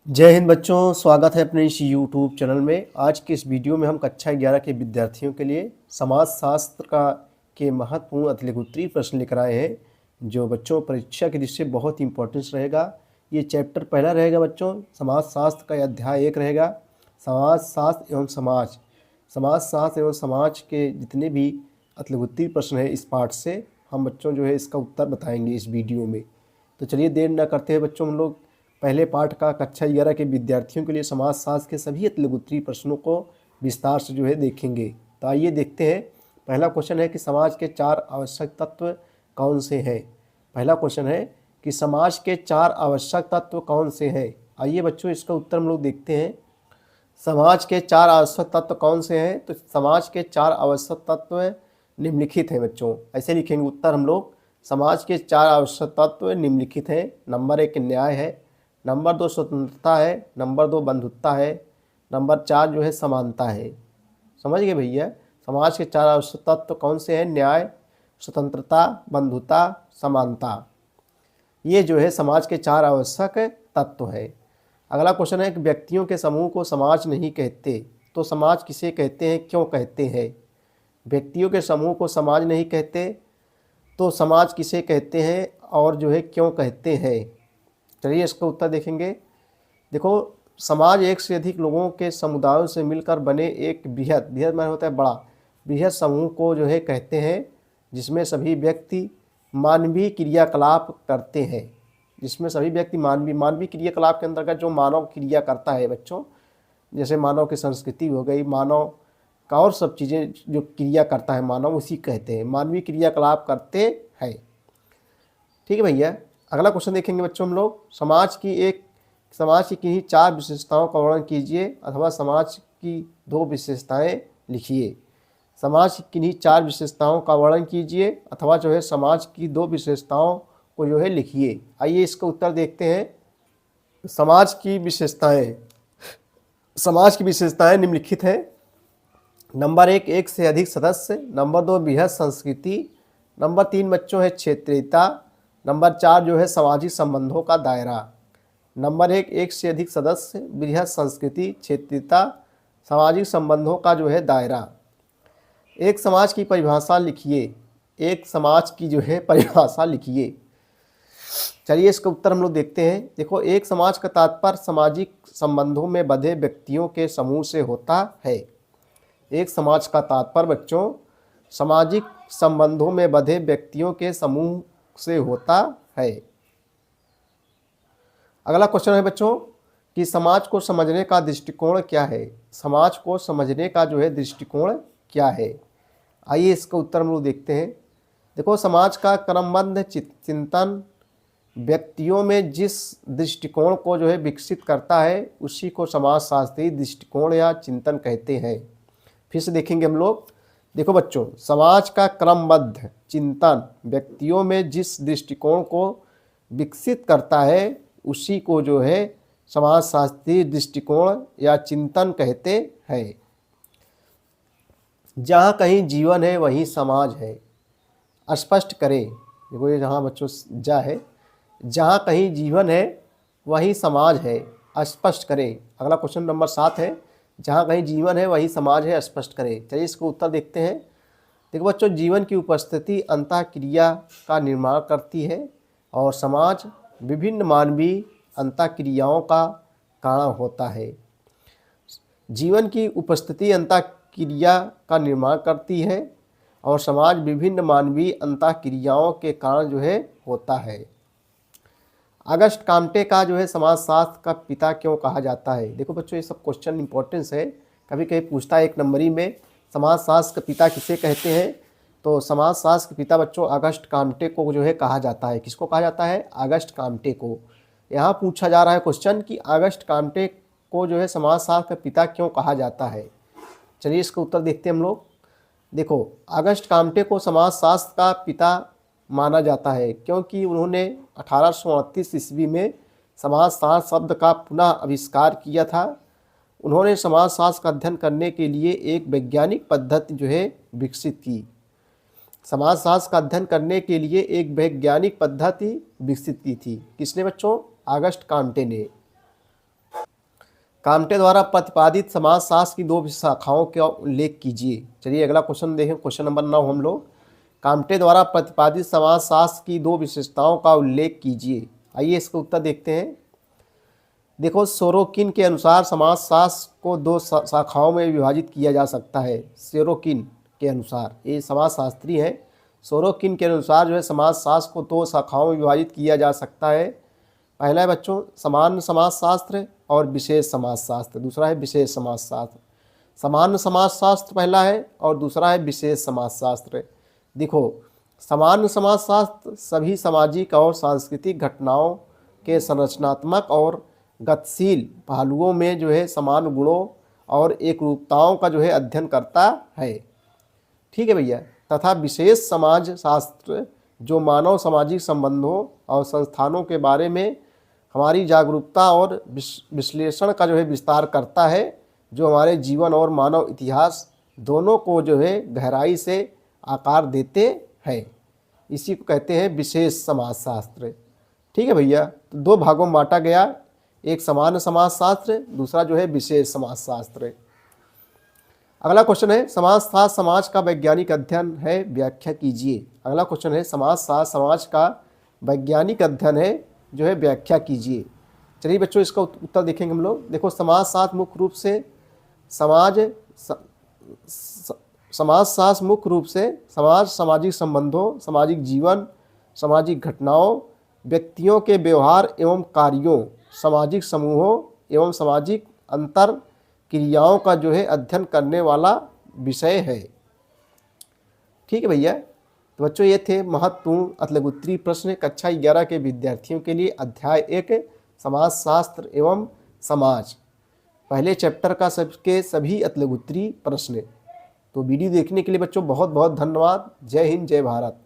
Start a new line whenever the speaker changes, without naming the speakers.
जय हिंद बच्चों, स्वागत है अपने इस यूट्यूब चैनल में। आज के इस वीडियो में हम कक्षा 11 के विद्यार्थियों के लिए समाज शास्त्र के महत्वपूर्ण अतिलघुत्तरीय प्रश्न लेकर आए हैं, जो बच्चों परीक्षा की दृष्टि से बहुत ही इंपॉर्टेंस रहेगा। ये चैप्टर पहला रहेगा बच्चों, समाज शास्त्र का अध्याय 1 रहेगा, समाज शास्त्र एवं समाज। समाज शास्त्र एवं समाज के जितने भी अतिलघुत्तरीय प्रश्न हैं इस पाठ से हम बच्चों जो है इसका उत्तर बताएंगे इस वीडियो में। तो चलिए देर न करते हैं बच्चों, हम लोग पहले पाठ का कक्षा 11 के विद्यार्थियों के लिए समाज शास्त्र के सभी अतिलघुत्तरीय प्रश्नों को विस्तार से जो है देखेंगे। तो आइए देखते हैं। पहला क्वेश्चन है कि समाज के 4 आवश्यक तत्व कौन से हैं। पहला क्वेश्चन है कि समाज के 4 आवश्यक तत्व कौन से हैं। आइए बच्चों इसका उत्तर हम लोग देखते हैं। समाज के 4 आवश्यक तत्व कौन से हैं। तो समाज के 4 आवश्यक तत्व निम्नलिखित हैं बच्चों, ऐसे लिखेंगे उत्तर हम लोग। समाज के 4 आवश्यक तत्व निम्नलिखित हैं। नंबर 1 न्याय है, नंबर 2 स्वतंत्रता है, नंबर 2 बंधुत्ता है, नंबर 4 जो है समानता है। समझ गए भैया। समाज के 4 आवश्यक तत्व कौन से हैं? न्याय, स्वतंत्रता, बंधुता, समानता। ये जो है समाज के 4 आवश्यक तत्व है। अगला क्वेश्चन है कि व्यक्तियों के समूह को समाज नहीं कहते, तो समाज किसे कहते हैं, क्यों कहते हैं? व्यक्तियों के समूह को समाज नहीं कहते, तो समाज किसे कहते हैं और जो है क्यों कहते हैं? चलिए इसका उत्तर देखेंगे। देखो, समाज एक से अधिक लोगों के समुदायों से मिलकर बने एक बृहद माने होता है बड़ा, बृहद समूह को जो है कहते हैं, जिसमें सभी व्यक्ति मानवीय क्रियाकलाप करते हैं। जिसमें सभी व्यक्ति मानवीय क्रियाकलाप के अंतर्गत जो मानव क्रिया करता है बच्चों, जैसे मानव की संस्कृति हो गई, मानव का और सब चीज़ें जो क्रिया करता है मानव, उसी कहते हैं, मानवीय क्रियाकलाप करते हैं। ठीक है भैया। अगला क्वेश्चन देखेंगे बच्चों हम लोग। समाज की किन्हीं 4 विशेषताओं का वर्णन कीजिए अथवा समाज की 2 विशेषताएं लिखिए। समाज की किन्हीं 4 विशेषताओं का वर्णन कीजिए अथवा जो है समाज की 2 विशेषताओं को जो है लिखिए। आइए इसका उत्तर देखते हैं। समाज की विशेषताएं निम्नलिखित हैं। नंबर 1 एक से अधिक सदस्य, नंबर 2 बृहद संस्कृति, नंबर 3 बच्चों है क्षेत्रीयता, नंबर 4 जो है सामाजिक संबंधों का दायरा। नंबर 1 एक से अधिक सदस्य, बृहद संस्कृति, क्षेत्रीयता, सामाजिक संबंधों का जो है दायरा। एक समाज की परिभाषा लिखिए। एक समाज की जो है परिभाषा लिखिए। चलिए इसका उत्तर हम लोग देखते हैं। देखो, एक समाज का तात्पर्य सामाजिक संबंधों में बंधे व्यक्तियों के समूह से होता है। एक समाज का तात्पर्य बच्चों सामाजिक संबंधों में बंधे व्यक्तियों के समूह से होता है। अगला क्वेश्चन है बच्चों कि समाज को समझने का दृष्टिकोण क्या है। समाज को समझने का जो है दृष्टिकोण क्या है। आइए इसका उत्तर हम लोग देखते हैं। देखो, समाज का क्रमबद्ध चिंतन व्यक्तियों में जिस दृष्टिकोण को जो है विकसित करता है, उसी को समाजशास्त्रीय दृष्टिकोण या चिंतन कहते हैं। फिर से देखेंगे हम लोग। देखो बच्चों, समाज का क्रमबद्ध चिंतन व्यक्तियों में जिस दृष्टिकोण को विकसित करता है, उसी को जो है समाजशास्त्रीय दृष्टिकोण या चिंतन कहते हैं। जहाँ कहीं जीवन है वहीं समाज है, स्पष्ट करें। देखो ये जहाँ बच्चों जा है, जहाँ कहीं जीवन है वहीं समाज है, स्पष्ट करें। अगला क्वेश्चन नंबर 7 है, जहाँ कहीं जीवन है वहीं समाज है, स्पष्ट करें। चलिए इसको उत्तर देखते हैं। देखो बच्चों, जीवन की उपस्थिति अंतःक्रिया का निर्माण करती है और समाज विभिन्न मानवीय अंतःक्रियाओं का कारण होता है। जीवन की उपस्थिति अंतःक्रिया का निर्माण करती है और समाज विभिन्न मानवीय अंतःक्रियाओं के कारण जो है होता है। अगस्ट काम्टे का जो है समाजशास्त्र का पिता क्यों कहा जाता है। देखो बच्चों, ये सब क्वेश्चन इंपॉर्टेंस है, कभी कभी पूछता है 1 नंबरी में, समाजशास्त्र का पिता किसे कहते हैं। तो समाजशास्त्र के पिता बच्चों अगस्ट काम्टे को जो है कहा जाता है। किसको कहा जाता है? अगस्ट काम्टे को। यहाँ पूछा जा रहा है क्वेश्चन कि अगस्ट काम्टे को जो है समाजशास्त्र का पिता क्यों कहा जाता है। चलिए इसका उत्तर देखते हैं हम लोग। देखो, अगस्ट काम्टे को समाजशास्त्र का पिता माना जाता है क्योंकि उन्होंने 1838 ईस्वी में समाजशास्त्र शब्द का पुनः आविष्कार किया था। उन्होंने समाजशास्त्र का अध्ययन करने के लिए एक वैज्ञानिक पद्धति जो है विकसित की। समाजशास्त्र का अध्ययन करने के लिए एक वैज्ञानिक पद्धति विकसित की थी। किसने बच्चों? अगस्ट काम्टे ने। काम्टे द्वारा प्रतिपादित समाजशास्त्र की 2 शाखाओं का उल्लेख कीजिए। चलिए अगला क्वेश्चन देखें, क्वेश्चन नंबर 9 हम लोग। काम्टे द्वारा प्रतिपादित समाजशास्त्र की 2 विशेषताओं का उल्लेख कीजिए। आइए इसका उत्तर देखते हैं। देखो, सोरोकिन के अनुसार समाजशास्त्र को 2 शाखाओं में विभाजित किया जा सकता है। सोरोकिन के अनुसार, ये समाजशास्त्री हैं, सोरोकिन के अनुसार जो है समाजशास्त्र को 2 शाखाओं में विभाजित किया जा सकता है। पहला है बच्चों सामान्य समाजशास्त्र और विशेष समाजशास्त्र, दूसरा है विशेष समाजशास्त्र। सामान्य समाजशास्त्र पहला है और दूसरा है विशेष समाजशास्त्र। देखो, सामान्य समाजशास्त्र सभी सामाजिक और सांस्कृतिक घटनाओं के संरचनात्मक और गतिशील पहलुओं में जो है समान गुणों और एकरूपताओं का जो है अध्ययन करता है। ठीक है भैया। तथा विशेष समाज शास्त्र जो मानव सामाजिक संबंधों और संस्थानों के बारे में हमारी जागरूकता और विश्लेषण का जो है विस्तार करता है, जो हमारे जीवन और मानव इतिहास दोनों को जो है गहराई से आकार देते हैं। इसी को कहते हैं विशेष समाजशास्त्र। ठीक है भैया। तो 2 भागों में बांटा गया, एक सामान्य समाजशास्त्र, दूसरा जो है विशेष समाजशास्त्र। अगला क्वेश्चन है समाजशास्त्र समाज का वैज्ञानिक अध्ययन है, व्याख्या कीजिए। अगला क्वेश्चन है समाजशास्त्र समाज का वैज्ञानिक अध्ययन है, जो है व्याख्या कीजिए। चलिए बच्चों इसका उत्तर देखेंगे हम लोग। देखो, समाजशास्त्र मुख्य रूप से समाजशास्त्र मुख्य रूप से समाज, सामाजिक संबंधों, सामाजिक जीवन, सामाजिक घटनाओं, व्यक्तियों के व्यवहार एवं कार्यों, सामाजिक समूहों एवं सामाजिक अंतर क्रियाओं का जो है अध्ययन करने वाला विषय है। ठीक है भैया। तो बच्चों ये थे महत्वपूर्ण अतलगुत्री प्रश्न कक्षा 11 के विद्यार्थियों के लिए, अध्याय 1 समाजशास्त्र एवं समाज, पहले चैप्टर का सबके सभी अतलगुत्री प्रश्न। तो वीडियो देखने के लिए बच्चों बहुत बहुत धन्यवाद। जय हिंद, जय भारत।